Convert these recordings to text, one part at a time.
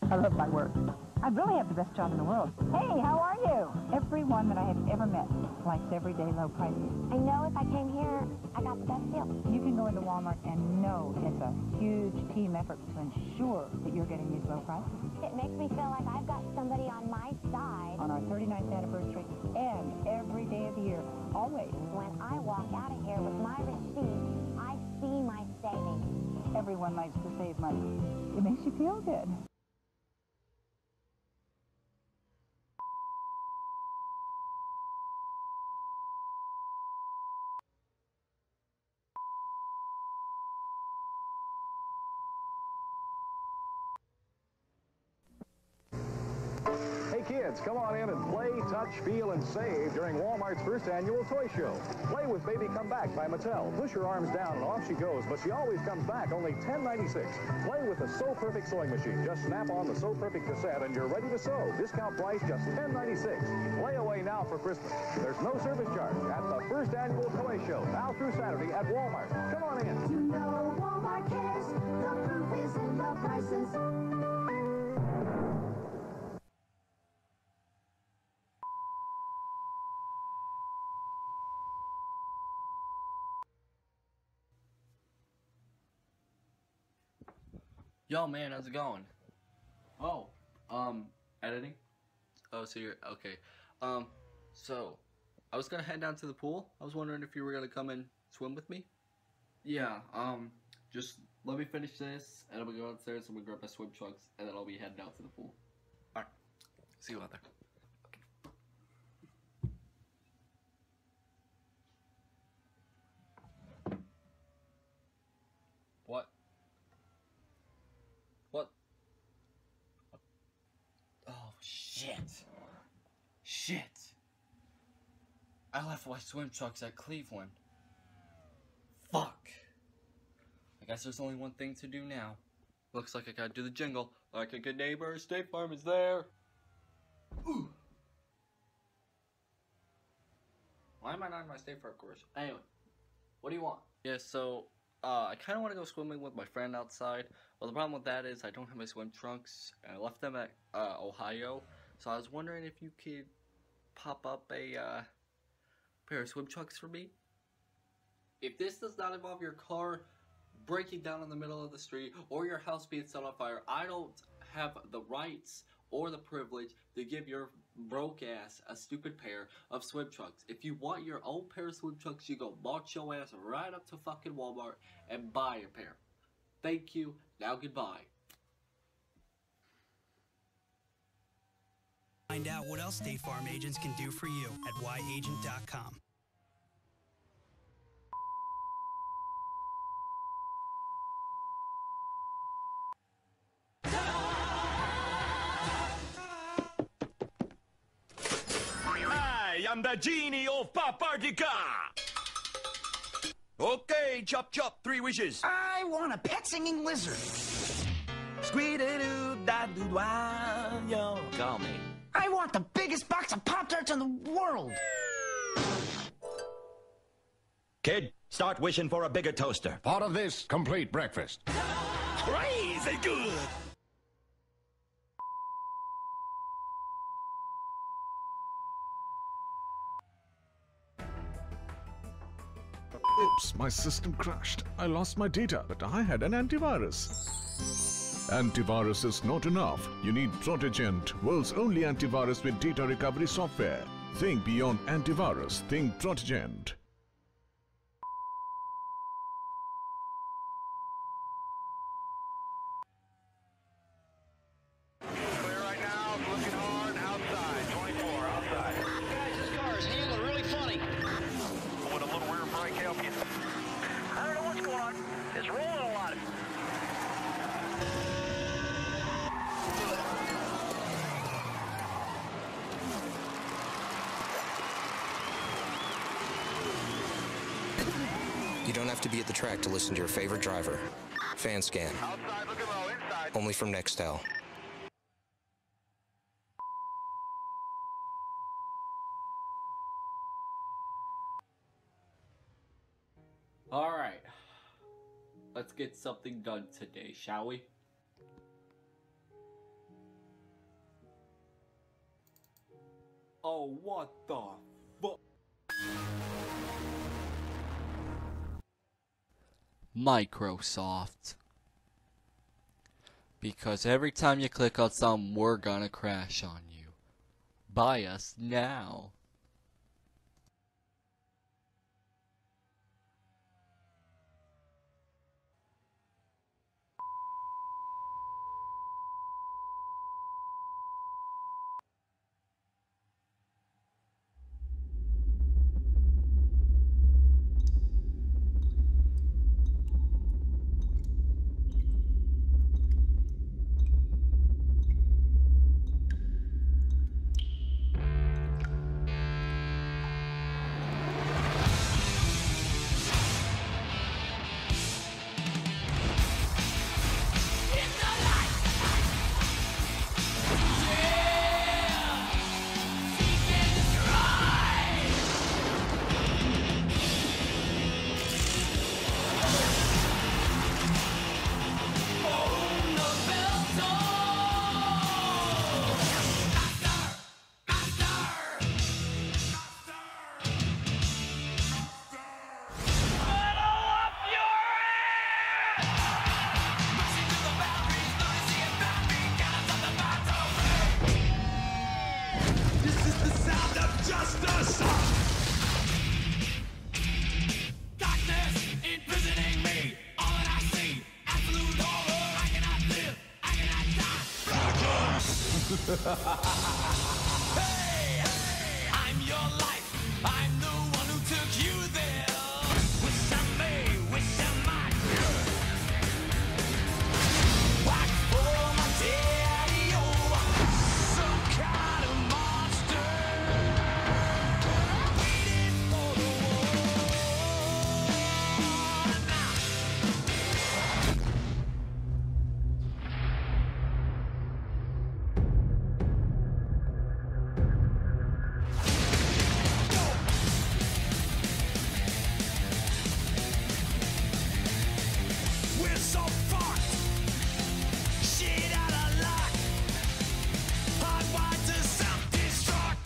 I love my work. I really have the best job in the world. Hey, how are you? Everyone that I have ever met likes everyday low prices. I know if I came here, I got the best deal. You can go into Walmart and know it's a huge team effort to ensure that you're getting these low prices. It makes me feel like I've got somebody on my side. On our 39th anniversary and every day of the year, always. When I walk out of here with my receipt, I see my savings. Everyone likes to save money. It makes you feel good. Kids, come on in and play, touch, feel, and save during Walmart's first annual toy show. Play with Baby Come Back by Mattel. Push her arms down and off she goes, but she always comes back, only $10.96. Play with the Sew Perfect sewing machine. Just snap on the Sew Perfect cassette and you're ready to sew. Discount price just $10.96. Play away now for Christmas. There's no service charge at the first annual toy show, now through Saturday at Walmart. Come on in. You know Walmart cares. The proof is in the prices. Yo, man, how's it going? Oh, editing? Oh, so you're, okay. So, I was gonna head down to the pool. I was wondering if you were gonna come and swim with me? Yeah, just let me finish this, and I'm gonna go downstairs, and I'm gonna grab my swim trunks, and then I'll be heading out to the pool. Alright, see you out there. What? What? Oh, shit. Shit. I left my swim trunks at Cleveland. Fuck. I guess there's only one thing to do now. Looks like I gotta do the jingle. Like a good neighbor, State Farm is there. Ooh. Why am I not in my State Farm course? Anyway, what do you want? Yeah, so, I kind of want to go swimming with my friend outside. Well, the problem with that is I don't have my swim trunks, and I left them at Ohio. So I was wondering if you could pop up a pair of swim trunks for me. If this does not involve your car breaking down in the middle of the street or your house being set on fire, I don't have the rights or the privilege to give your broke ass a stupid pair of swim trunks. If you want your own pair of swim trunks, you go march your ass right up to fucking Walmart and buy a pair. Thank you. Now goodbye. Find out what else State Farm agents can do for you at yagent.com. I'm the genie of Papartica! Okay, chop chop, 3 wishes. I want a pet singing lizard. Squee-doo-da-doo-wah, yo. Call me. I want the biggest box of Pop-Tarts in the world. Kid, start wishing for a bigger toaster. Part of this complete breakfast. Crazy good! Oops, my system crashed. I lost my data, but I had an antivirus. Antivirus is not enough. You need Protegent, world's only antivirus with data recovery software. Think beyond antivirus. Think Protegent. Clear right now. It's looking hard. Outside. 24. Outside. Guys, this car is handling really funny. Would a little rear brake help you? I don't know what's going on. It's rolling a lot. You don't have to be at the track to listen to your favorite driver. Fan scan. Outside, looking low. Inside. Only from Nextel. Alright. Let's get something done today, shall we? Oh, what the fuck? Microsoft. Because every time you click on something, we're gonna crash on you. Buy us now. Hey, I'm your life. I'm the one who took you there. Wish I may, wish I might. Wax for my daddy, oh, some kind of monster. Waiting for the we're so fucked. Shit out of luck. Hardwired to self-destruct.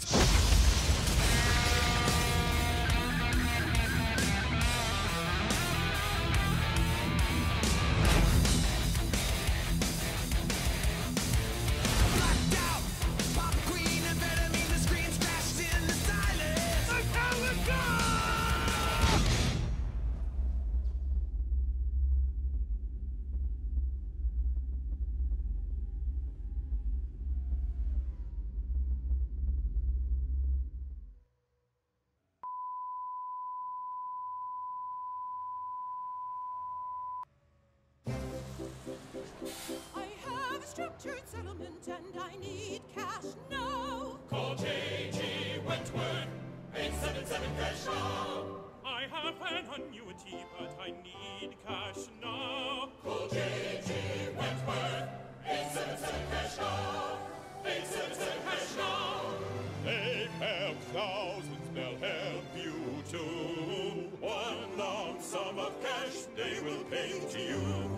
Blacked out. Pop queen, amphetamine, the screams crashed in the silence. Metallica! I have a structured settlement and I need cash now. Call J.G. Wentworth, 877 cash now. I have an annuity, but I need cash now. Call J.G. Wentworth, 877 cash now. 877 cash now. They have thousands, they'll help you too. One lump sum of cash they will pay to you.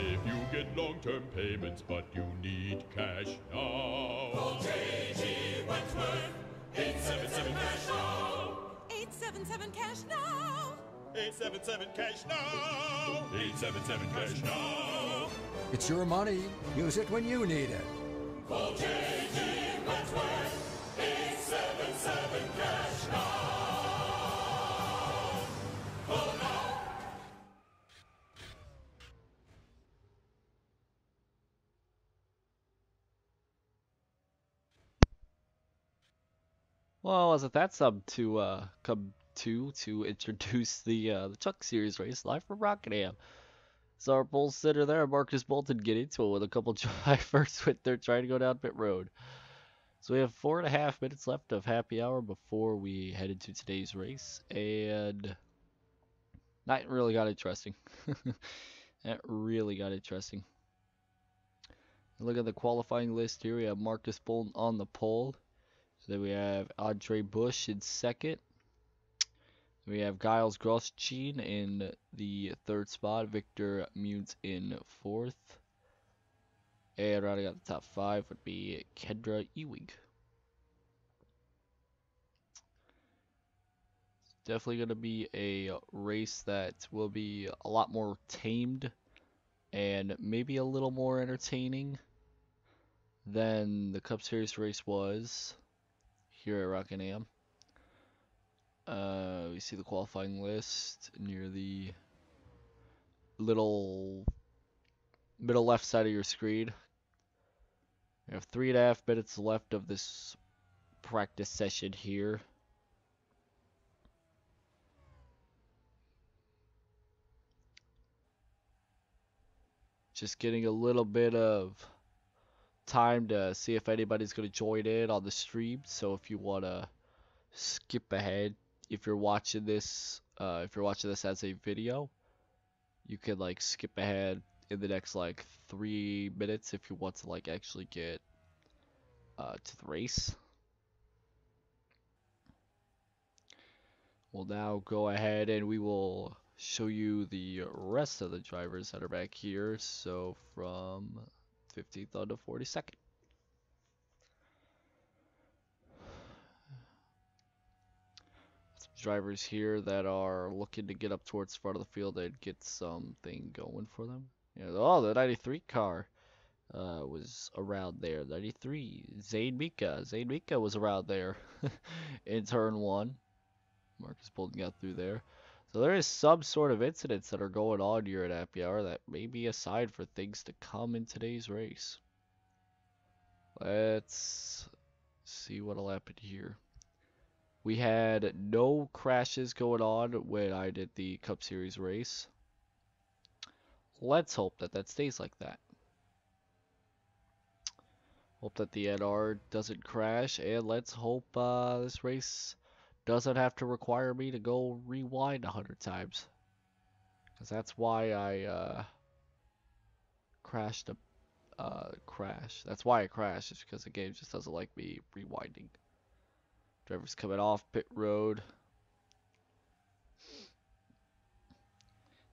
If you get long-term payments, but you need cash now. Call J.G. Wentworth, 877 cash now. 877 cash now. 877 cash now. 877 cash now. It's your money. Use it when you need it. Call J.G. Wentworth, 877 cash now. Call now. Well, wasn't that something to come to introduce the Chuck Series race live from Rockingham? So our pole sitter there, Marcus Bolton, get into it with a couple drivers when they're trying to go down pit road. So we have 4.5 minutes left of happy hour before we head into today's race, and that really got interesting. That really got interesting. Look at the qualifying list here. We have Marcus Bolton on the pole. Then we have Andre Bush in second. We have Giles Grosjean in the third spot. Victor Munes in fourth. And rounding out the top 5 would be Kendra Ewing. Definitely going to be a race that will be a lot more tamed and maybe a little more entertaining than the Cup Series race was here at Rockingham. We see the qualifying list near the little middle left side of your screen. We have 3.5 minutes left of this practice session here. Just getting a little bit of time to see if anybody's going to join in on the stream. So if you want to skip ahead, if you're watching this as a video, you can like skip ahead in the next like 3 minutes if you want to like actually get to the race. We'll now go ahead and we will show you the rest of the drivers that are back here. So from 15th on to 42nd. Some drivers here that are looking to get up towards the front of the field and get something going for them. You know, oh, the 93 car was around there. 93, Zane Mika. Zane Mika was around there in turn 1. Marcus Bolton got through there. So there is some sort of incidents that are going on here at Happy Hour that may be a sign for things to come in today's race. Let's see what'll happen here. We had no crashes going on when I did the Cup Series race. Let's hope that that stays like that. Hope that the NR doesn't crash, and let's hope this race doesn't have to require me to go rewind 100 times. Because that's why I crashed a crash. That's why I crashed, is because the game just doesn't like me rewinding. Drivers coming off pit road.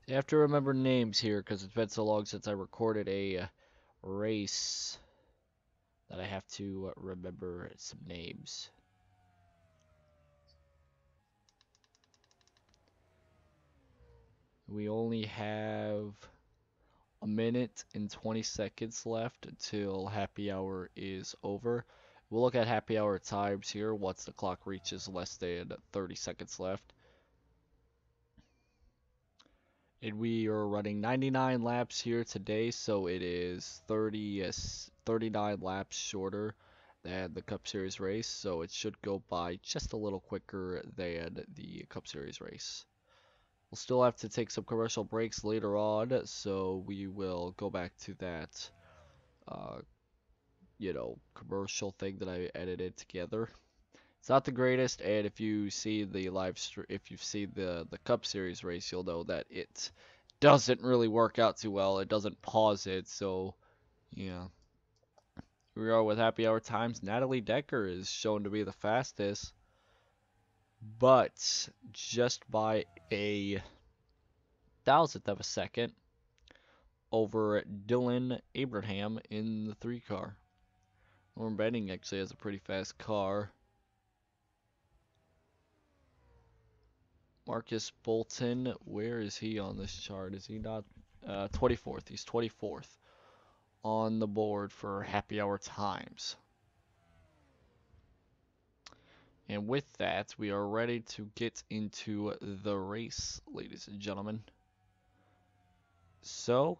You have to remember names here because it's been so long since I recorded a race that I have to remember some names. We only have a minute and 20 seconds left until happy hour is over. We'll look at happy hour times here once the clock reaches less than 30 seconds left. And we are running 99 laps here today, so it is 39 laps shorter than the Cup Series race, so it should go by just a little quicker than the Cup Series race. We'll still have to take some commercial breaks later on, so we will go back to that, commercial thing that I edited together. It's not the greatest, and if you see the if you've seen the Cup Series race, you'll know that it doesn't really work out too well. It doesn't pause it, so yeah. Here we are with happy hour times. Natalie Decker is shown to be the fastest, but just by a 1,000th of a second over Dylan Abraham in the 3 car. Norm Benning actually has a pretty fast car. Marcus Bolton, where is he on this chart? Is he not 24th? He's 24th on the board for happy hour times. And with that, we are ready to get into the race, ladies and gentlemen. So,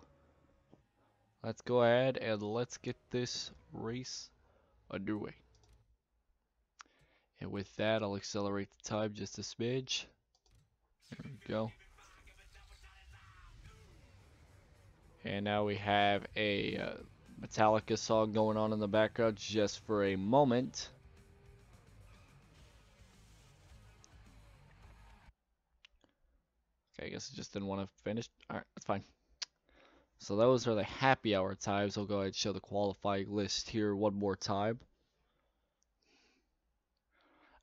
let's go ahead and let's get this race underway. And with that, I'll accelerate the time just a smidge. There we go. And now we have a Metallica song going on in the background just for a moment. Okay, I guess I just didn't want to finish. Alright, that's fine. So those are the happy hour times. I'll go ahead and show the qualifying list here one more time.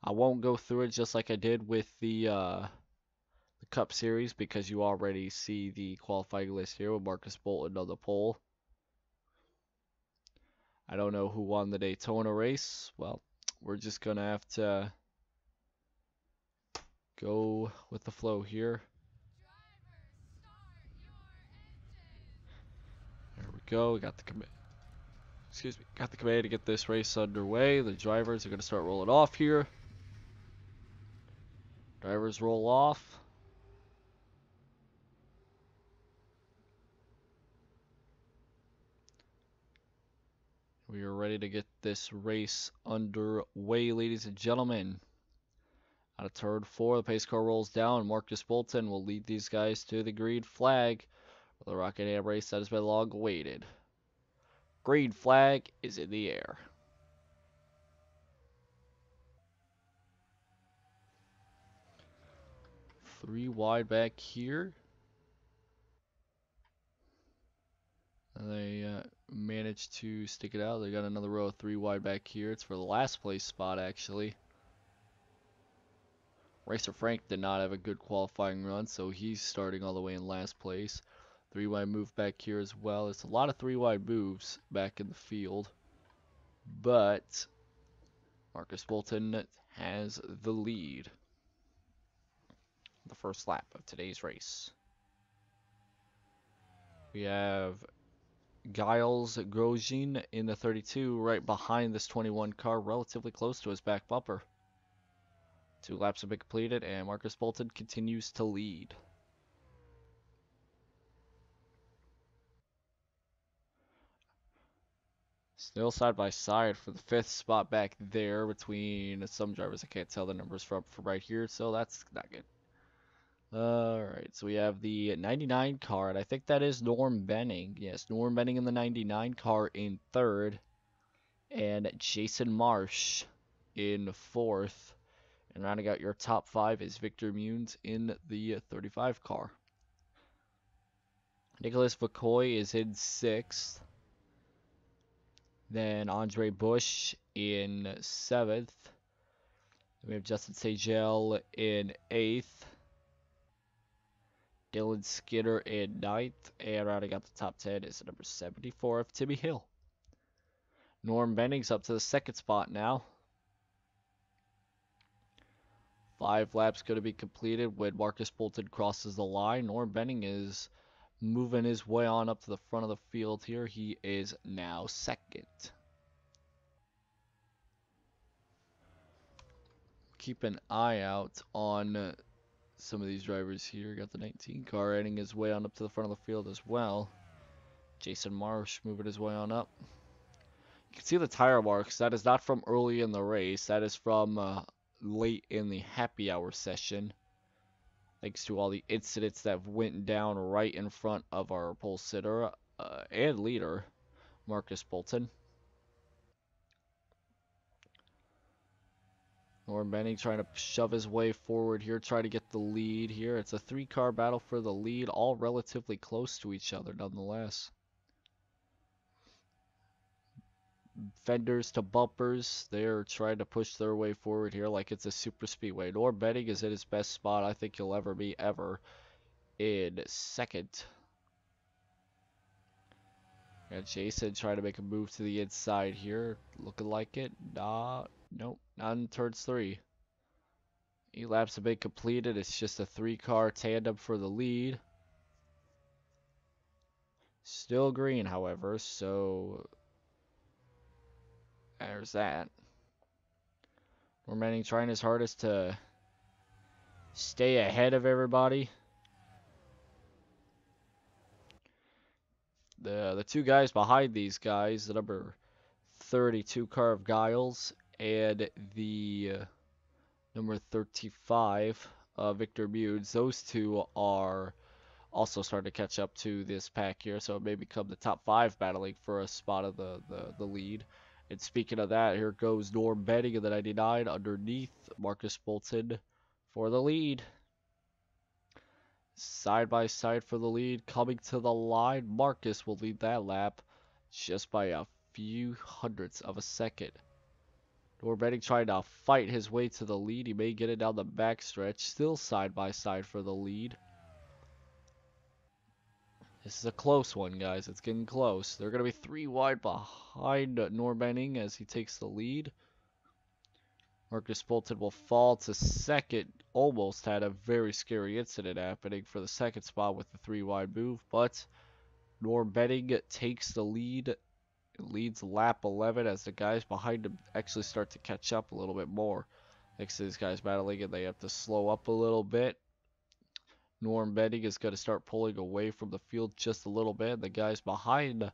I won't go through it just like I did with the Cup Series because you already see the qualifying list here with Marcus Bolton on the pole. I don't know who won the Daytona race. Well, we're just going to have to go with the flow here. There we go. We got the command to get this race underway. The drivers are going to start rolling off here. Drivers roll off. We are ready to get this race underway, ladies and gentlemen. Out of turn 4, the pace car rolls down. Marcus Bolton will lead these guys to the green flag. The Rockingham race that has been long awaited. Green flag is in the air. Three wide back here. They managed to stick it out. They got another row of 3 wide back here. It's for the last place spot, actually. Racer Frank did not have a good qualifying run, so he's starting all the way in last place. 3 wide move back here as well. It's a lot of 3 wide moves back in the field. But Marcus Bolton has the lead. The first lap of today's race. We have Giles Grosjean in the 32 right behind this 21 car, relatively close to his back bumper. 2 laps have been completed, and Marcus Bolton continues to lead. Still side by side for the 5th spot back there between some drivers. I can't tell the numbers from right here, so that's not good. Alright, so we have the 99 car, and I think that is Norm Benning. Yes, Norm Benning in the 99 car in 3rd, and Jason Marsh in 4th. And rounding out your top 5 is Victor Munes in the 35 car. Nicholas McCoy is in 6th. Then Andre Bush in 7th. We have Justin Sagel in 8th. Dylan Skinner in 9th. And rounding out the top 10 is number 74 of Timmy Hill. Norm Benning's up to the 2nd spot now. 5 laps going to be completed when Marcus Bolton crosses the line. Norm Benning is moving his way on up to the front of the field here. He is now 2nd. Keep an eye out on some of these drivers here. Got the 19 car heading his way on up to the front of the field as well. Jason Marsh moving his way on up. You can see the tire marks. That is not from early in the race. That is from late in the happy hour session, thanks to all the incidents that went down right in front of our pole sitter and leader, Marcus Bolton. Norm Benning trying to shove his way forward here, try to get the lead here. It's a 3-car battle for the lead, all relatively close to each other nonetheless. Fenders to bumpers, they're trying to push their way forward here like it's a super speedway. Norm Benning is in his best spot I think he'll ever be in 2nd. And Jason trying to make a move to the inside here, looking like it. Nope, not in turns 3. 8 laps have been completed. It's just a 3-car tandem for the lead. Still green, however, so there's that. Norm Benning trying his hardest to stay ahead of everybody. The 2 guys behind these guys, the number 32 car of Giles and the number 35 Victor Munes, those 2 are also starting to catch up to this pack here, so it may become the top 5 battling for a spot of the lead. And speaking of that, here goes Norm Benning in the 99 underneath Marcus Bolton for the lead. Side by side for the lead, coming to the line. Marcus will lead that lap just by a few hundredths of a second. Norm Benning trying to fight his way to the lead. He may get it down the backstretch. Still side by side for the lead. This is a close one, guys. It's getting close. They're going to be 3 wide behind Norbenning as he takes the lead. Marcus Bolton will fall to second. Almost had a very scary incident happening for the second spot with the 3 wide move, but Norbenning takes the lead. It leads lap 11 as the guys behind him actually start to catch up a little bit more. Next to these guys battling, and they have to slow up a little bit. Norbenning is going to start pulling away from the field just a little bit. The guys behind,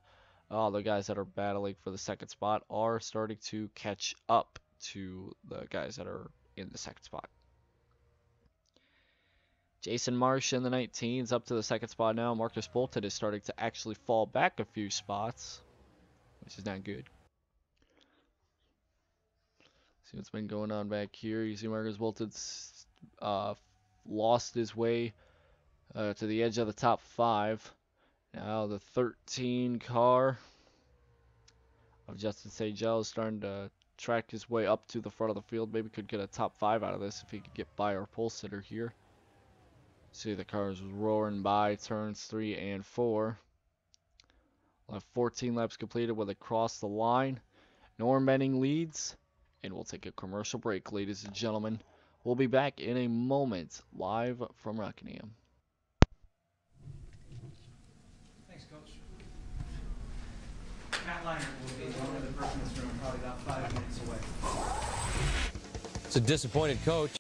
the guys that are battling for the second spot, are starting to catch up to the guys that are in the second spot. Jason Marsh in the 19s up to the second spot now. Marcus Bolton is starting to actually fall back a few spots, which is not good. See what's been going on back here. You see Marcus Bolton's lost his way to the edge of the top 5. Now the 13 car of Justin Sagel is starting to track his way up to the front of the field. Maybe could get a top 5 out of this if he could get by our pole sitter here. See the cars roaring by turns 3 and 4. We'll have 14 laps completed with it cross the line. Norbenning leads, and we'll take a commercial break, ladies and gentlemen. We'll be back in a moment, live from Rockingham. Thanks, Coach. Matt Leinert will be one of the person in this room, probably about 5 minutes away. It's a disappointed coach.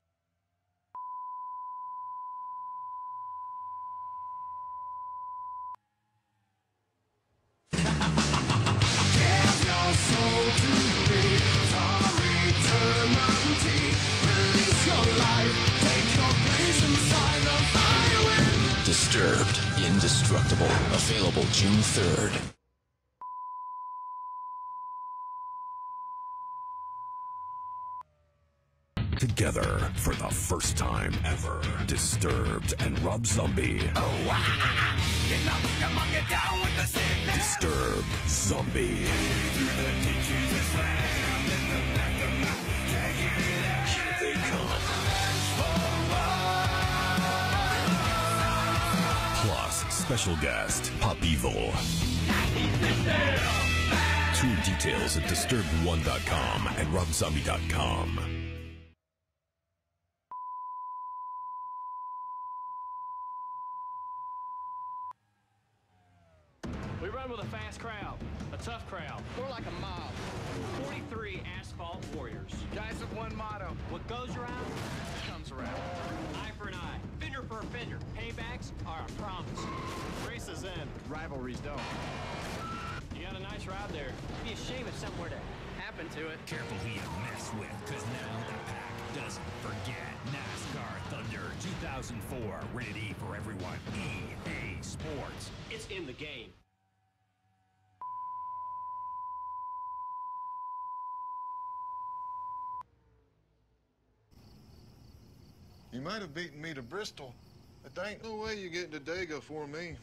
Disturbed, Indestructible. Available June 3rd. Together for the first time ever, Disturbed and Rob Zombie. Oh, wow. Disturbed Zombie. Here they come. Plus, special guest, Pop Evil. 2 details at Disturbed1.com and RobZombie.com. We run with a fast crowd, a tough crowd. More like a mob. 43 asphalt warriors. Guys with one motto. What goes around, comes around. Eye for an eye, fender for a fender. Paybacks are a promise. Races end, rivalries don't. You got a nice ride there. It'd be a shame if something were to happen to it. Careful who you mess with, because now the pack doesn't forget. NASCAR Thunder 2004, rated E for everyone. EA Sports. It's in the game. You might have beaten me to Bristol, but there ain't no way you're getting to Dago for me.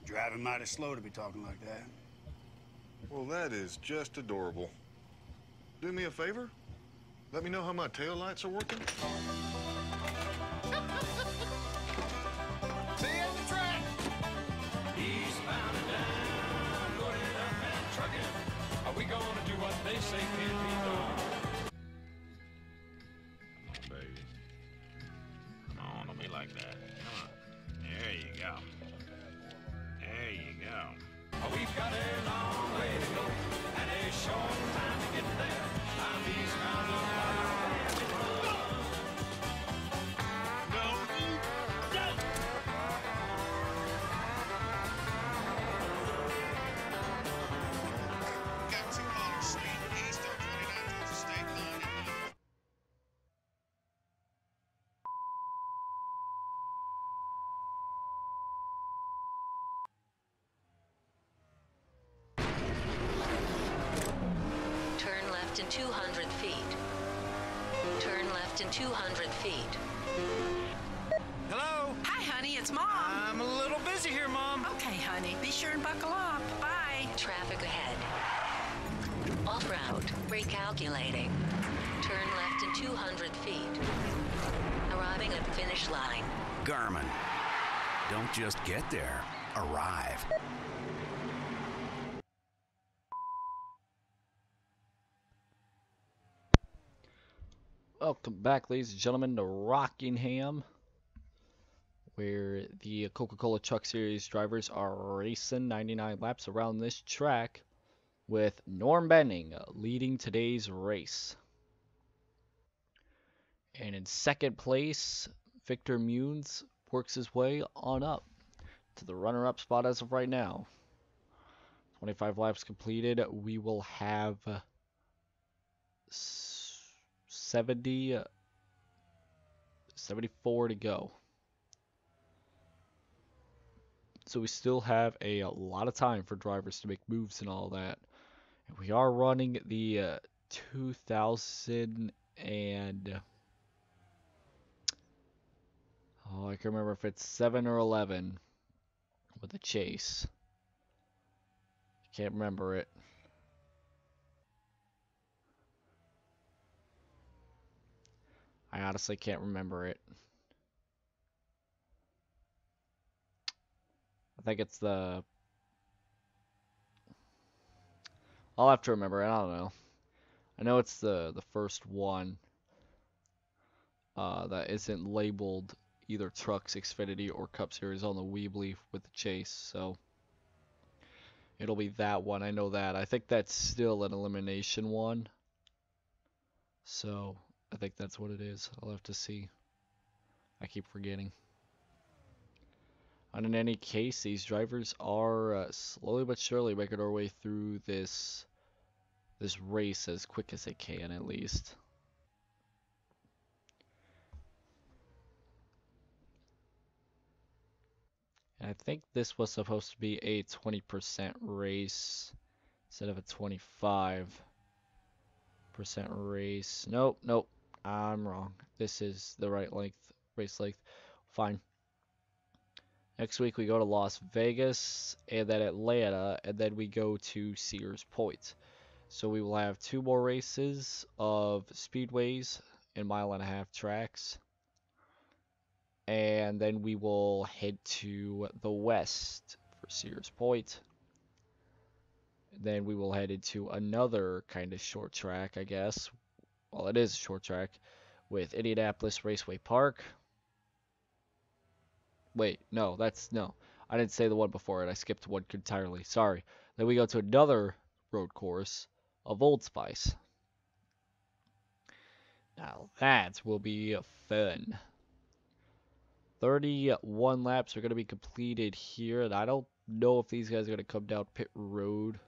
Driving mighty slow to be talking like that. Well, that is just adorable. Do me a favor? Let me know how my taillights are working. See you at the track. Eastbound and down, loaded up and trucking. Are we gonna do what they say can't be done? Baby. Come on, don't be like that. Come on. There you go. There you go. Oh, we've got a long way to go, and a short time to get there. I'm eastbound and in 200 feet. Turn left in 200 feet. Hello? Hi, honey, it's Mom. I'm a little busy here, Mom. Okay, honey, be sure and buckle up. Bye. Traffic ahead. Off-route, recalculating. Turn left in 200 feet. Arriving at finish line. Garmin. Don't just get there, arrive. Welcome back, ladies and gentlemen, to Rockingham, where the Coca-Cola Truck Series drivers are racing 99 laps around this track, with Norm Benning leading today's race. And in second place, Victor Munes works his way on up to the runner-up spot as of right now. 25 laps completed. We will have 74 to go. So we still have a lot of time for drivers to make moves and all that. And we are running the 2000 and... oh, I can remember if it's 7 or 11 with the chase. Can't remember it. I honestly can't remember it. I think it's the... I'll have to remember it. I don't know. I know it's the first one that isn't labeled either Trucks, Xfinity, or Cup Series on the Weebly with the chase. So it'll be that one. I know that. I think that's still an elimination one. So I think that's what it is. I'll have to see. I keep forgetting. And in any case, these drivers are slowly but surely making our way through this race as quick as they can, at least. And I think this was supposed to be a 20% race instead of a 25% race. Nope, nope, I'm wrong. This is the right length, race length. Fine. Next week we go to Las Vegas and then Atlanta, and then we go to Sears Point. So we will have 2 more races of speedways and mile-and-a-half tracks. And then we will head to the west for Sears Point. Then we will head into another kind of short track, I guess. Well, it is a short track with Indianapolis Raceway Park. Wait, no, no. I didn't say the one before it. I skipped one entirely. Sorry. Then we go to another road course of Old Spice. Now that will be fun. 31 laps are going to be completed here, and I don't know if these guys are going to come down pit road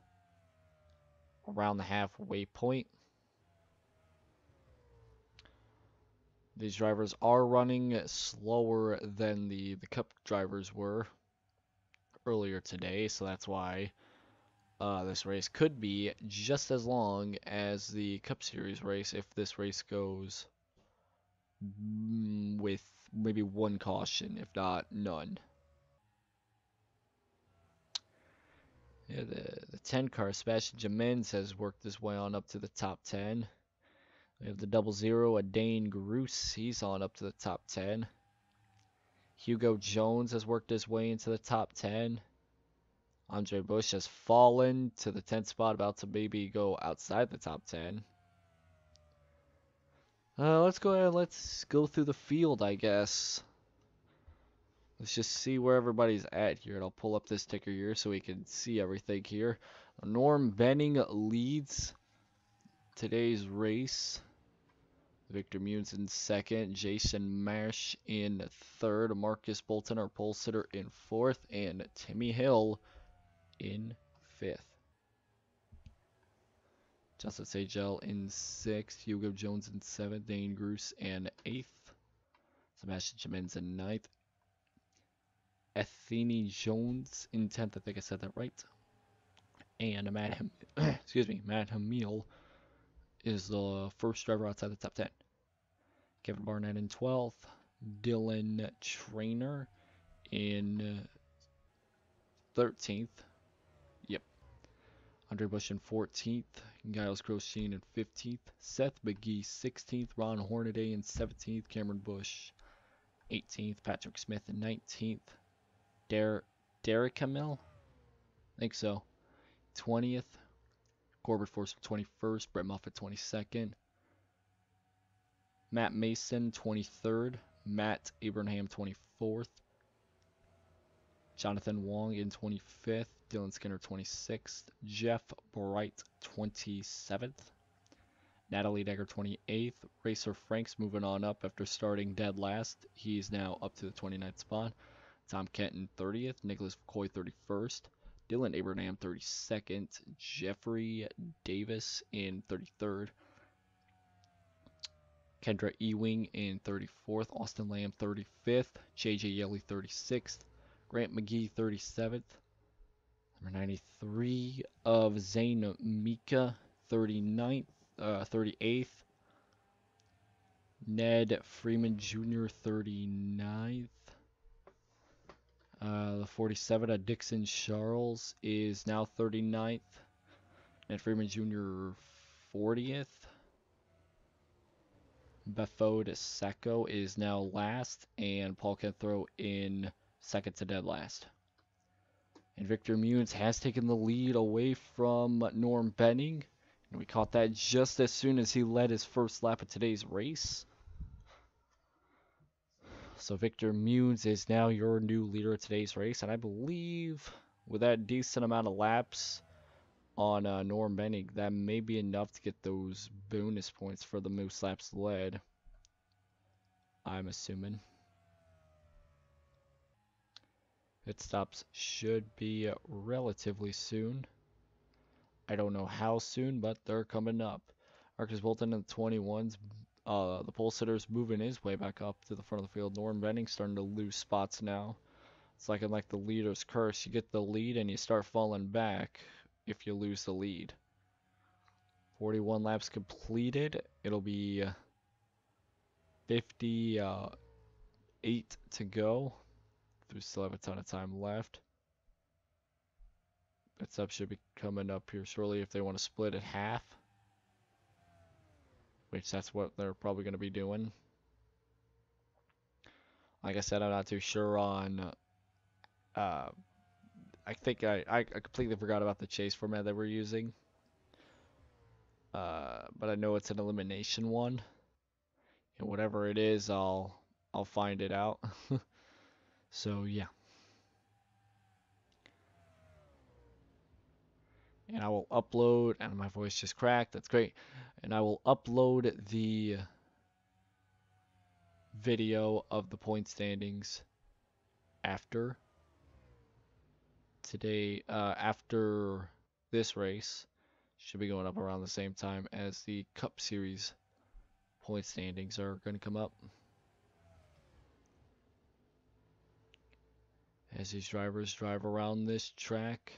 around the halfway point. These drivers are running slower than the Cup drivers were earlier today, so that's why this race could be just as long as the Cup Series race if this race goes with maybe one caution, if not none. Yeah, the 10 car, Sebastian Jimenez has worked his way on up to the top 10. We have the 00, Dane Groos, he's on up to the top 10. Hugo Jones has worked his way into the top 10. Andre Bush has fallen to the 10th spot, about to maybe go outside the top 10. Let's go ahead and let's go through the field, I guess. Let's just see where everybody's at here. And I'll pull up this ticker here so we can see everything here. Norm Benning leads today's race. Victor Munes in second. Jason Marsh in third. Marcus Bolton, our pole sitter, in fourth. And Timmy Hill in fifth. Justin Sagel in sixth. Hugo Jones in seventh. Dane Groos in eighth. Sebastian Jimenez in ninth. Anthony Jones in 10th. I think I said that right. And Matt Hamill is the first driver outside the top 10. Kevin Barnett in 12th. Dylan Trainer in 13th. Yep. Andre Bush in 14th. Giles Grosjean in 15th. Seth McGee 16th. Ron Hornaday in 17th. Cameron Bush 18th. Patrick Smith in 19th. Derek Camille? I think so. 20th. Corbett Force 21st. Brett Moffitt 22nd. Matt Mason 23rd. Matt Abraham 24th. Jonathan Wong in 25th. Dylan Skinner 26th. Jeff Bright 27th. Natalie Degger 28th. Racer Franks moving on up after starting dead last. He's now up to the 29th spot. Tom Kenton 30th. Nicholas McCoy 31st. Dylan Abraham 32nd. Jeffrey Davis in 33rd. Kendra Ewing in 34th. Austin Lamb 35th. JJ Yelly 36th. Grant McGee 37th. Number 93 of Zane Mika 38th. Ned Freeman Jr. 39th. The 47 of Dixon Charles is now 39th. Ned Freeman Jr. 40th. Befode Sacco is now last, and Paul Kethrow in second to dead last. And Victor Munes has taken the lead away from Norm Benning. And we caught that just as soon as he led his first lap of today's race. So Victor Munes is now your new leader of today's race. And I believe with that decent amount of laps on Norm Benning, that may be enough to get those bonus points for the most laps led. I'm assuming. Pit stops should be relatively soon. I don't know how soon, but they're coming up. Marcus Bolton in the 21s. The pole sitter's moving his way back up to the front of the field. Norm Benning starting to lose spots now. It's like the leader's curse. You get the lead and you start falling back if you lose the lead. 41 laps completed. It'll be 58 to go. We still have a ton of time left. Pit up should be coming up here shortly if they want to split at half. Which that's what they're probably going to be doing. Like I said, I'm not too sure on... I think I completely forgot about the chase format that we're using. But I know it's an elimination one. And whatever it is, I'll find it out. So yeah. And I will upload, and my voice just cracked, that's great. And I will upload the video of the point standings after today, after this race. Should be going up around the same time as the Cup Series point standings are going to come up. As these drivers drive around this track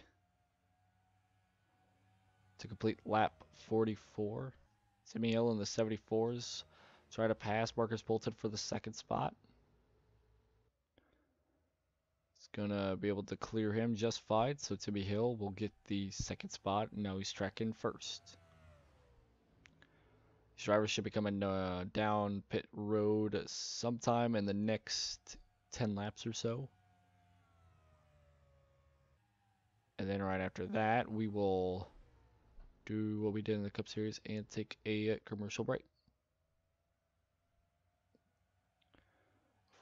to complete lap 44. Timmy Hill in the 74s try to pass Marcus Bolton for the second spot. It's gonna be able to clear him just fine, so Timmy Hill will get the second spot. Now he's tracking first. These drivers should be coming down pit road sometime in the next 10 laps or so. And then right after that, we will do what we did in the Cup Series and take a commercial break.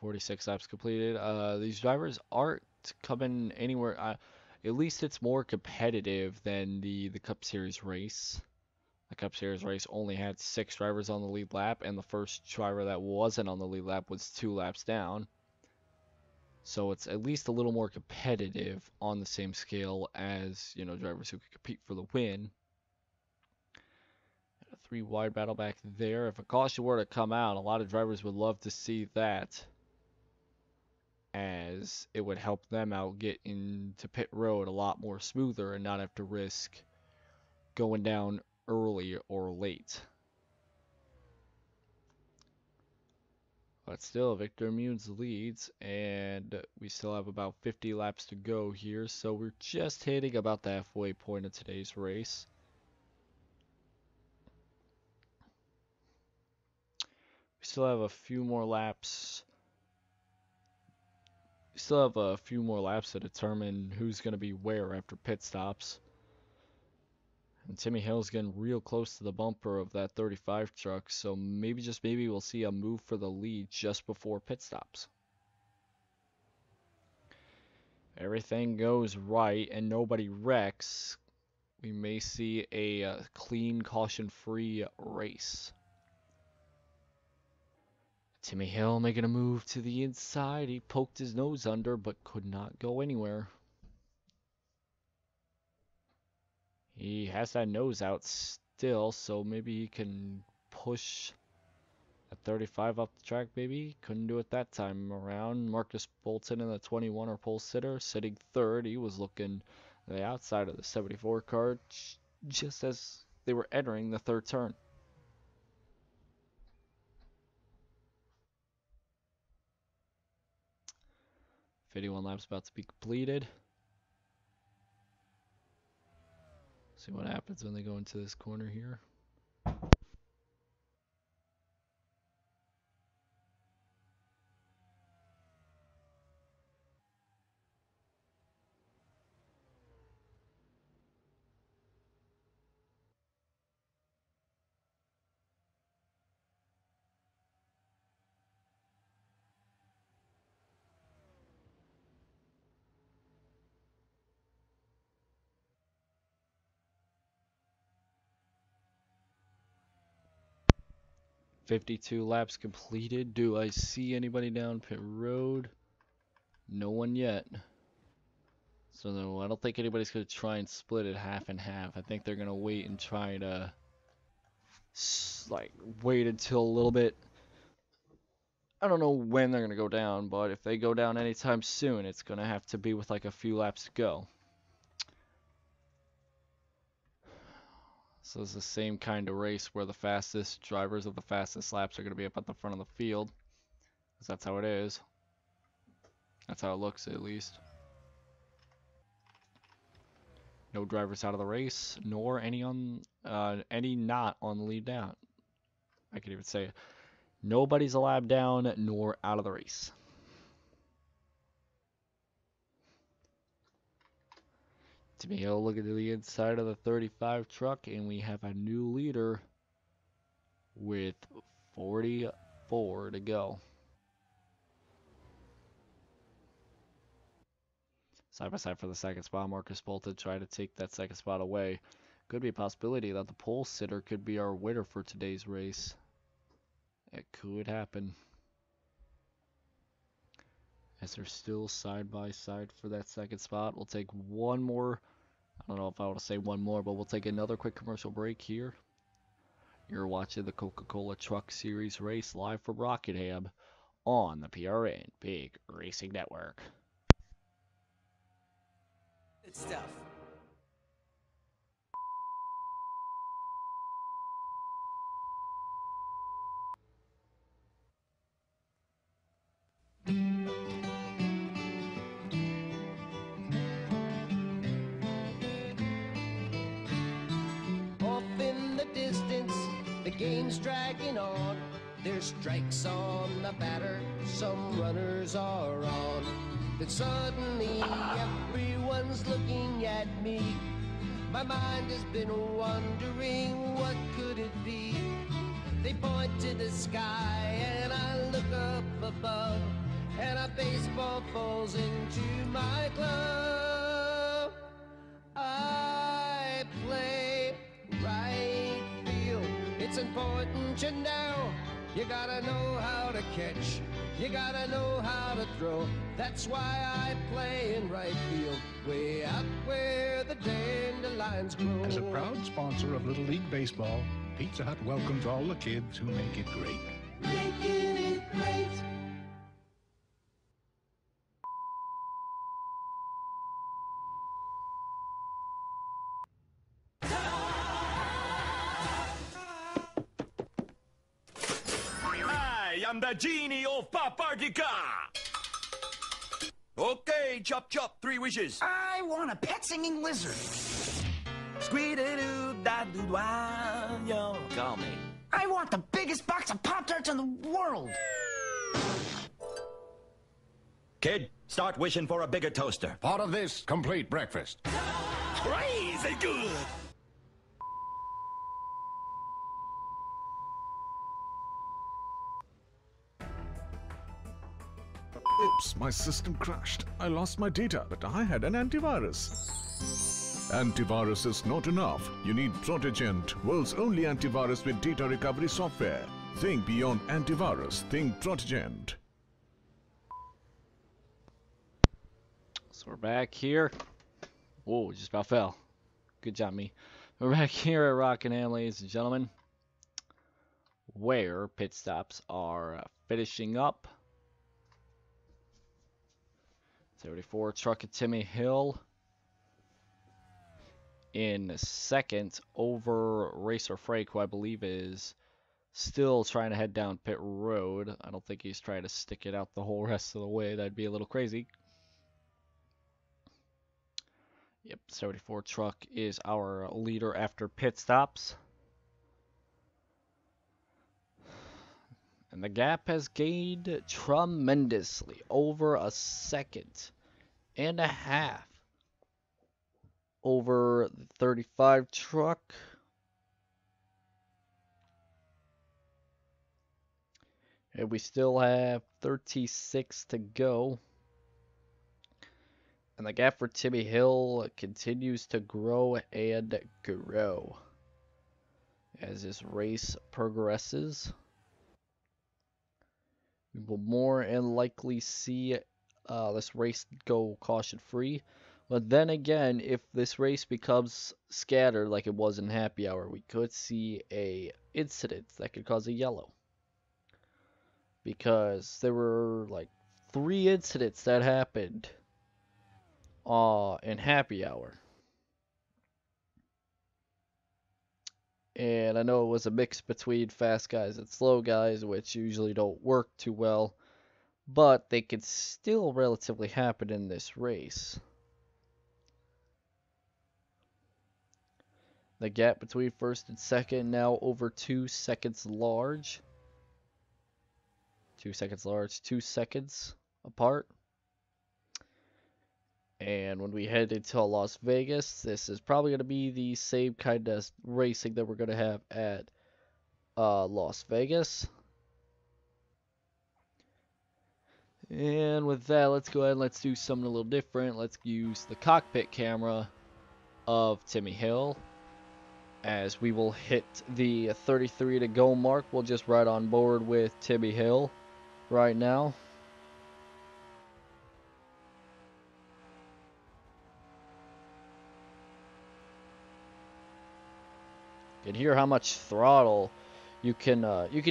46 laps completed. These drivers aren't coming anywhere. At least it's more competitive than the Cup Series race. The Cup Series race only had 6 drivers on the lead lap, and the first driver that wasn't on the lead lap was 2 laps down. So it's at least a little more competitive on the same scale as, you know, drivers who could compete for the win. A 3 wide battle back there. If a caution were to come out, a lot of drivers would love to see that, as it would help them out get into pit road a lot more smoother and not have to risk going down early or late. But still, Victor Munes leads, and we still have about 50 laps to go here, so we're just hitting about the halfway point of today's race. We still have a few more laps still have a few more laps to determine who's going to be where after pit stops. And Timmy Hill's getting real close to the bumper of that 35 truck, so maybe, just maybe, we'll see a move for the lead just before pit stops. If everything goes right and nobody wrecks, we may see a clean, caution-free race. Timmy Hill making a move to the inside. He poked his nose under, but could not go anywhere. He has that nose out still, so maybe he can push a 35 up the track, maybe. Couldn't do it that time around. Marcus Bolton in the 21er pole sitter, sitting third. He was looking the outside of the 74 car just as they were entering the third turn. .51 laps about to be completed. See what happens when they go into this corner here. .52 laps completed. Do I see anybody down pit road? No one yet. So no, I don't think anybody's going to try and split it half and half. I think they're going to wait and try to wait until a little bit. I don't know when they're going to go down, but if they go down anytime soon, it's going to have to be with like a few laps to go. So it's the same kind of race where the fastest drivers of the fastest laps are going to be up at the front of the field. Because that's how it is. That's how it looks, at least. No drivers out of the race, nor any not on the lead down. I could even say nobody's a lap down, nor out of the race. Timmy Hill looking to the inside of the 35 truck, and we have a new leader with 44 to go. Side by side for the second spot, Marcus Bolton trying to take that second spot away. Could be a possibility that the pole sitter could be our winner for today's race. It could happen. As they're still side by side for that second spot. We'll take one more. I don't know if I want to say one more, but we'll take another quick commercial break here. You're watching the Coca-Cola Truck Series race live from Rockingham on the PRN Big Racing Network. Good stuff. Off in the distance, the game's dragging on. There's strikes on the batter, some runners are on. Then suddenly everyone's looking at me. My mind has been wondering, what could it be? They point to the sky and I look up above, and a baseball falls into my glove. I play right field. It's important to know. You gotta know how to catch. You gotta know how to throw. That's why I play in right field, way out where the dandelions grow. As a proud sponsor of Little League Baseball, Pizza Hut welcomes all the kids who make it great. Making it great. I am the genie of Papartica. Okay, chop chop, 3 wishes. I want a pet singing lizard. Squee-doo-da-doo-wah, yo, call me. I want the biggest box of Pop-Tarts in the world. Kid, start wishing for a bigger toaster. Part of this complete breakfast. Crazy good! Oops, my system crashed. I lost my data, but I had an antivirus. Antivirus is not enough. You need Protegent, world's only antivirus with data recovery software. Think beyond antivirus. Think Protegent. So we're back here. Whoa, just about fell. Good job, me. We're back here at Rockingham, ladies and gentlemen, where pit stops are finishing up. 34 truck at Timmy Hill in second over Racer Frank, who I believe is still trying to head down pit road. I don't think he's trying to stick it out the whole rest of the way. That'd be a little crazy. Yep, 74 truck is our leader after pit stops. And the gap has gained tremendously, over a second and a half over the 35 truck. And we still have 36 to go. And the gap for Timmy Hill continues to grow and grow as this race progresses. We will more and likely see this race go caution-free. But then again, if this race becomes scattered like it was in Happy Hour, we could see a incident that could cause a yellow. Because there were like 3 incidents that happened in Happy Hour. And I know it was a mix between fast guys and slow guys, which usually don't work too well, but they could still relatively happen in this race. The gap between first and second now over 2 seconds large. 2 seconds large, 2 seconds apart. And when we head into Las Vegas, this is probably going to be the same kind of racing that we're going to have at Las Vegas. And with that, let's go ahead and let's do something a little different. Let's use the cockpit camera of Timmy Hill. As we will hit the 33 to go mark, we'll just ride on board with Timmy Hill right now. You can hear how much throttle you can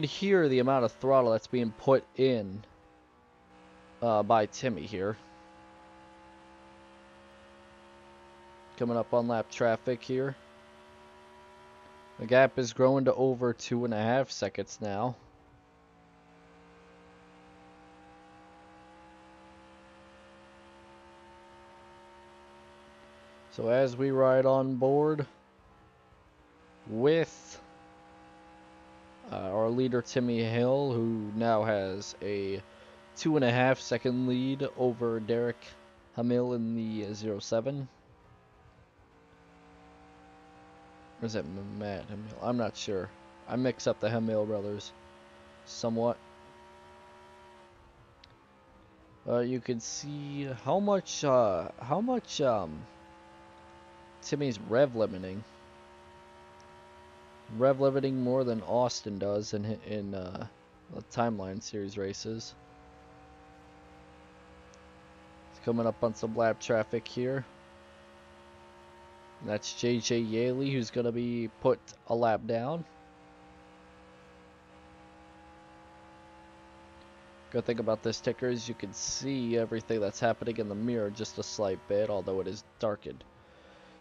hear the amount of throttle that's being put in by Timmy here. Coming up on lap traffic here. The gap is growing to over 2.5 seconds now. So as we ride on board with our leader Timmy Hill, who now has a 2.5 second lead over Derek Hamill in the 07. Or is it Matt Hamill? I'm not sure. I mix up the Hamill brothers somewhat. You can see how much Timmy's rev limiting. Rev limiting more than Austin does in the Timeline Series races. It's coming up on some lap traffic here. And that's JJ Yaley, who's going to be put a lap down. Good thing about this ticker is you can see everything that's happening in the mirror just a slight bit, although it is darkened.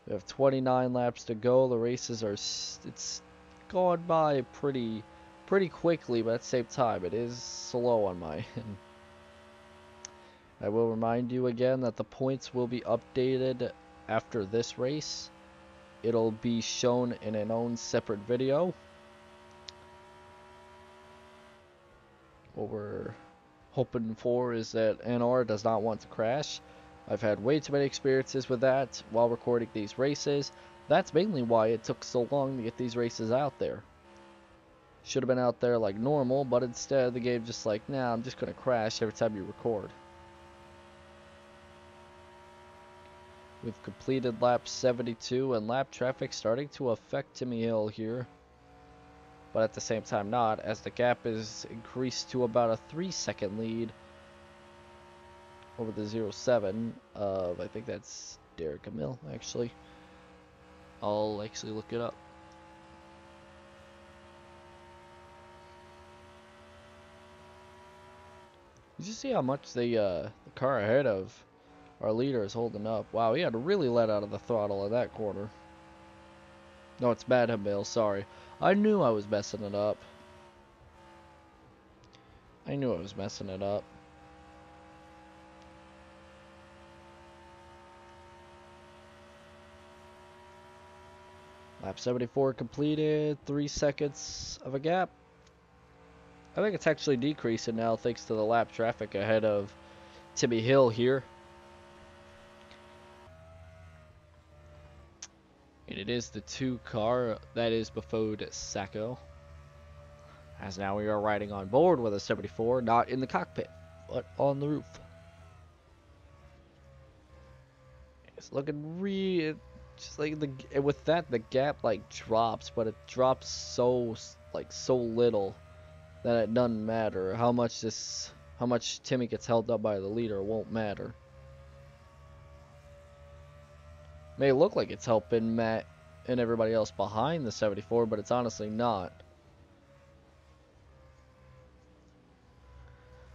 We have 29 laps to go. The races are it's gone by pretty quickly, but at the same time it is slow on my end. I will remind you again that the points will be updated after this race. It'll be shown in an own separate video. Over hoping for is that NR does not want to crash. I've had way too many experiences with that while recording these races. That's mainly why it took so long to get these races out there. Should have been out there like normal, but instead the game just like, nah, I'm just going to crash every time you record. We've completed lap 72 and lap traffic starting to affect Timmy Hill here. But at the same time not, as the gap is increased to about a 3-second lead over the 07 of, I think that's Derek Camille, actually. I'll actually look it up. Did you see how much the car ahead of our leader is holding up? Wow, he had to really let out of the throttle in that corner. No, it's Bad Camille, sorry. I knew I was messing it up. I knew I was messing it up. Lap 74 completed, 3 seconds of a gap. I think it's actually decreasing now thanks to the lap traffic ahead of Timmy Hill here. And it is the 2 car that is Bafode Sacco. As now we are riding on board with a 74, not in the cockpit, but on the roof. It's looking just like with that the gap like drops, but it drops so little that it doesn't matter how much Timmy gets held up by the leader. It won't matter. May look like it's helping Matt and everybody else behind the 74, but it's honestly not.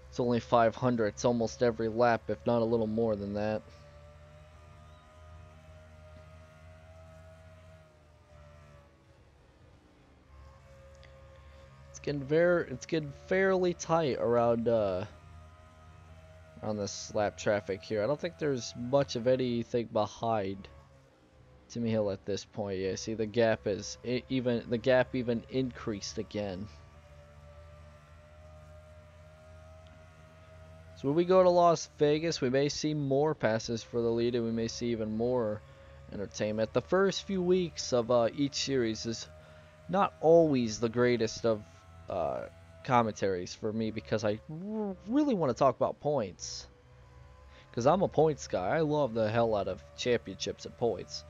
It's only 500. It's almost every lap, if not a little more than that. It's getting fairly tight around this lap traffic here. I don't think there's much of anything behind Timmy Hill at this point. Yeah, see the gap even increased again. So when we go to Las Vegas, we may see more passes for the lead, and we may see even more entertainment. The first few weeks of each series is not always the greatest of commentaries for me, because I really want to talk about points. Because I'm a points guy. I love the hell out of championships and points.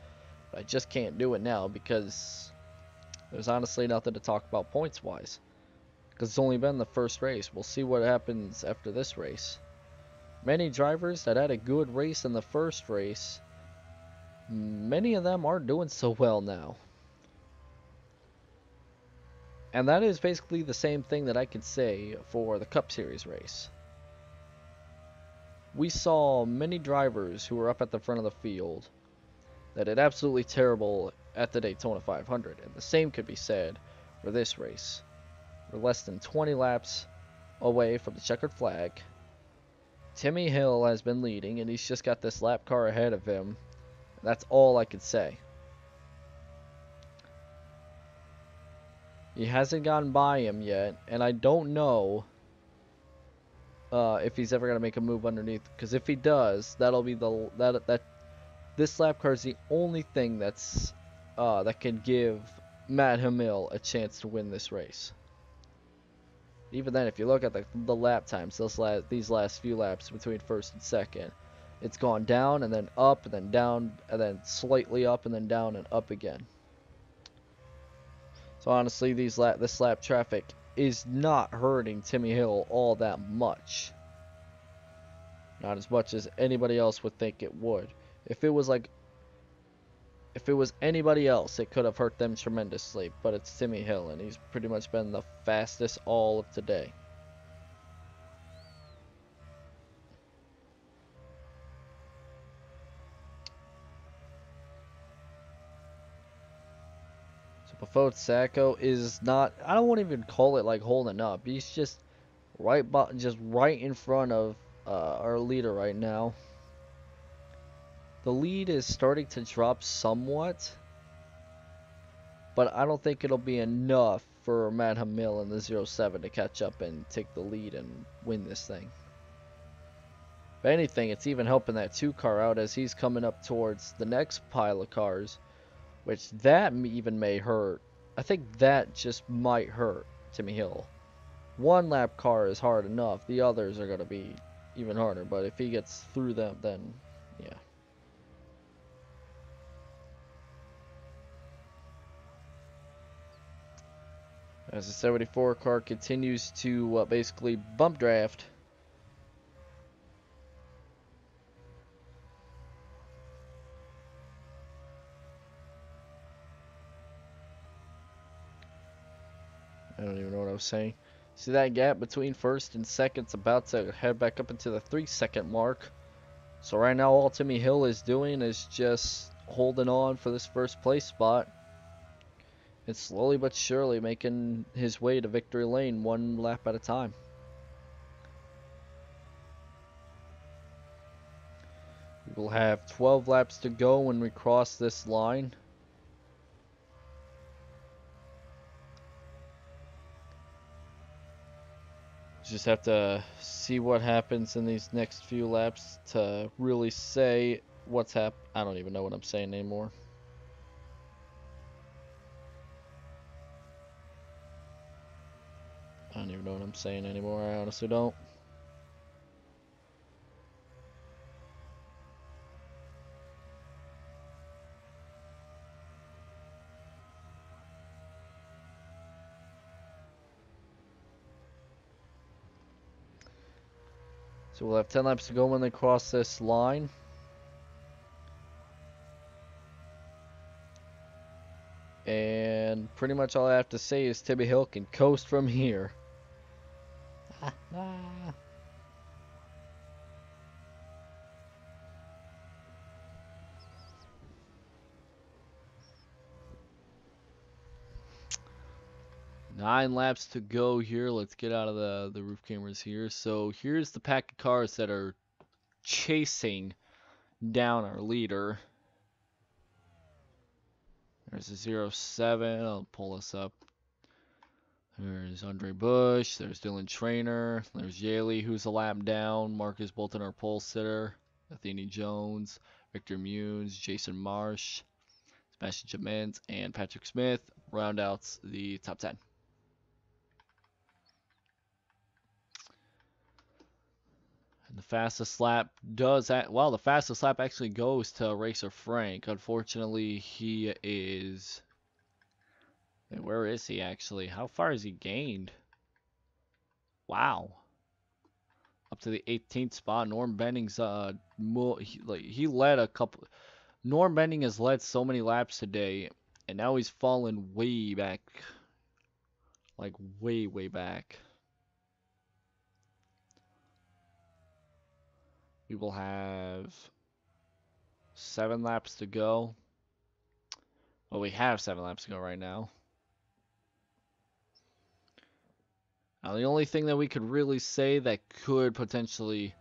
But I just can't do it now because there's honestly nothing to talk about points-wise. Because it's only been the first race. We'll see what happens after this race. Many drivers that had a good race in the first race, many of them aren't doing so well now. And that is basically the same thing that I could say for the Cup Series race. We saw many drivers who were up at the front of the field that did absolutely terrible at the Daytona 500. And the same could be said for this race. We're less than 20 laps away from the checkered flag. Timmy Hill has been leading, and he's just got this lap car ahead of him. That's all I could say. He hasn't gotten by him yet, and I don't know if he's ever gonna make a move underneath. Because if he does, that'll be this lap car is the only thing that's that can give Matt Hamill a chance to win this race. Even then, if you look at the lap times, these last few laps between first and second, it's gone down and then up and then down and then slightly up and then down and up again. So honestly, this lap traffic is not hurting Timmy Hill all that much. Not as much as anybody else would think it would. If it was anybody else, it could have hurt them tremendously. But it's Timmy Hill, and he's pretty much been the fastest all of today. Bafode Sacco is not, I don't want to even call it like holding up. He's just right in front of our leader right now. The lead is starting to drop somewhat, but I don't think it'll be enough for Matt Hamill in the 07 to catch up and take the lead and win this thing. If anything, it's even helping that 2 car out as he's coming up towards the next pile of cars, which that even may hurt. I think that just might hurt Timmy Hill. 1 lap car is hard enough. The others are going to be even harder, but if he gets through them, then yeah. As the 74 car continues to basically bump draft. I don't even know what I was saying. See that gap between first and second's about to head back up into the 3-second mark. So right now all Timmy Hill is doing is just holding on for this first place spot. And slowly but surely making his way to victory lane 1 lap at a time. We'll have 12 laps to go when we cross this line. Just have to see what happens in these next few laps to really say what's happened. I don't even know what I'm saying anymore. I don't even know what I'm saying anymore. I honestly don't. So we'll have 10 laps to go when they cross this line. And pretty much all I have to say is Timmy Hill can coast from here. 9 laps to go here. Let's get out of the roof cameras here. So here's the pack of cars that are chasing down our leader. There's a 07. I'll pull this up. There's Andre Bush. There's Dylan Traynor. There's Yaley, who's a lap down. Marcus Bolton, our pole sitter. Athene Jones. Victor Munes. Jason Marsh. Sebastian Jamens. And Patrick Smith round out the top 10. And the fastest lap the fastest lap actually goes to Racer Frank. Unfortunately, he is... Where is he actually? How far has he gained? Wow. Up to the 18th spot. Norm Benning's he led a couple. Norm Benning has led so many laps today, and now he's fallen way back. Like way back. We will have 7 laps to go. Well, we have 7 laps to go right now. Now, the only thing that we could really say that could potentially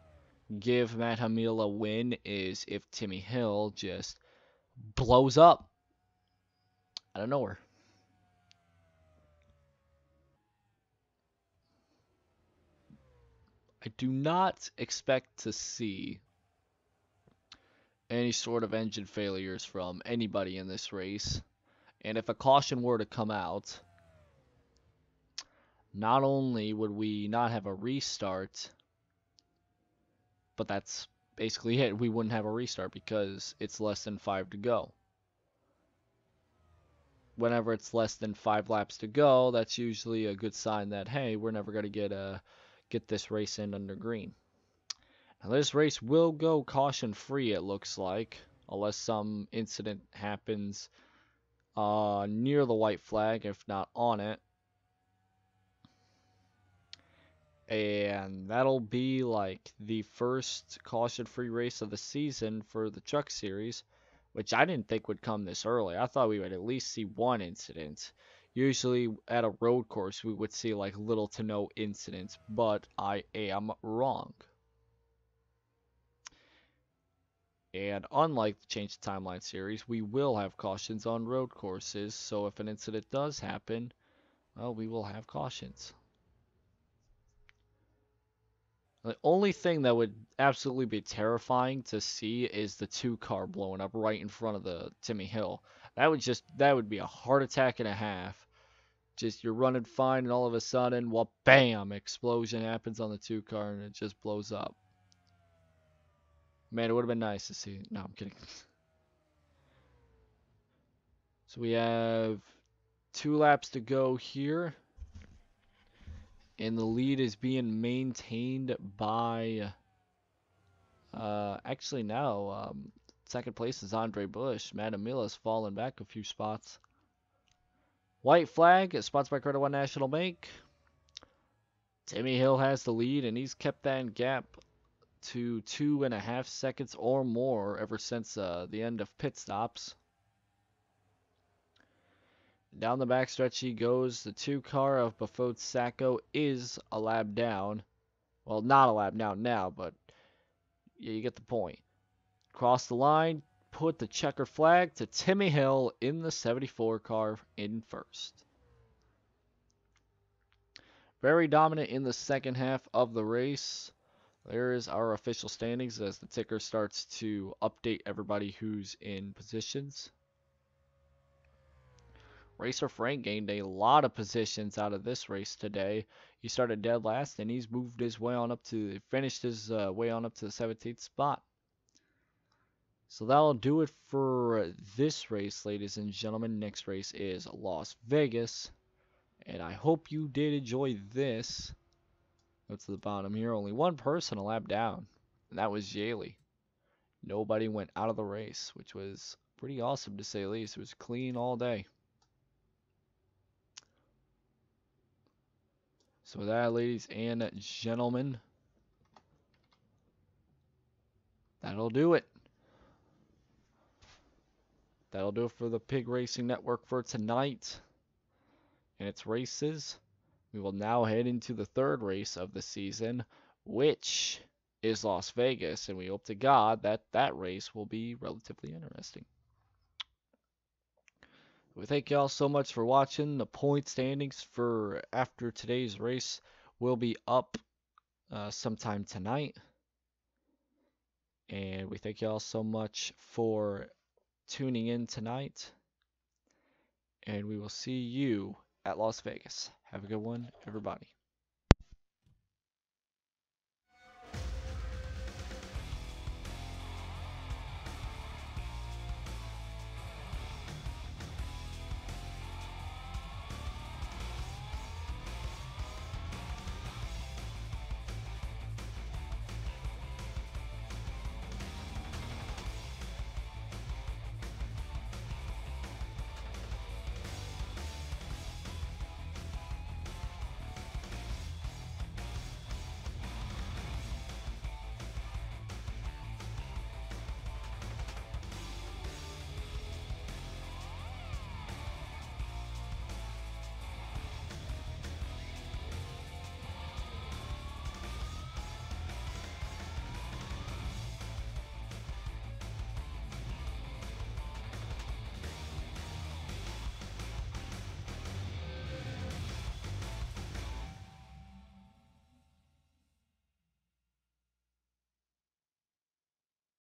give Matt Hamill a win is if Timmy Hill just blows up out of nowhere. I do not expect to see any sort of engine failures from anybody in this race. And if a caution were to come out, not only would we not have a restart, but that's basically it. We wouldn't have a restart because it's less than 5 to go. Whenever it's less than 5 laps to go, that's usually a good sign that, hey, we're never going to get this race in under green. Now, this race will go caution-free, it looks like, unless some incident happens near the white flag, if not on it. And that'll be like the first caution-free race of the season for the Truck Series, which I didn't think would come this early. I thought we would at least see one incident. Usually at a road course we would see like little to no incidents, but I am wrong. And unlike the Change the Timeline series, we will have cautions on road courses, so if an incident does happen, well, we will have cautions. The only thing that would absolutely be terrifying to see is the 2-car blowing up right in front of the Timmy Hill. That would be a heart attack and a half. Just you're running fine and all of a sudden, well, bam, explosion happens on the 2-car and it just blows up. Man, it would have been nice to see. No, I'm kidding. So we have 2 laps to go here. And the lead is being maintained by, actually now, second place is Andre Bush. Madam Mila's fallen back a few spots. White flag, sponsored by Credit One National Bank. Timmy Hill has the lead, and he's kept that gap to 2.5 seconds or more ever since the end of pit stops. Down the backstretch he goes. The 2-car of Bafode Sacco is a lap down. Well, not a lap down now, but yeah, you get the point. Cross the line, put the checker flag to Timmy Hill in the 74 car in first. Very dominant in the second half of the race. There is our official standings as the ticker starts to update everybody who's in positions. Racer Frank gained a lot of positions out of this race today. He started dead last, and he's moved his way on up to, finished his way on up to the 17th spot. So that'll do it for this race, ladies and gentlemen. Next race is Las Vegas, and I hope you did enjoy this. Go to the bottom here. Only one person a lap down, and that was Yaley. Nobody went out of the race, which was pretty awesome to say the least. It was clean all day. So with that, ladies and gentlemen, that'll do it. That'll do it for the Pig Racing Network for tonight and its races. We will now head into the third race of the season, which is Las Vegas, and we hope to God that that race will be relatively interesting. We thank y'all so much for watching. The point standings for after today's race will be up sometime tonight. And we thank y'all so much for tuning in tonight. And we will see you at Las Vegas. Have a good one, everybody.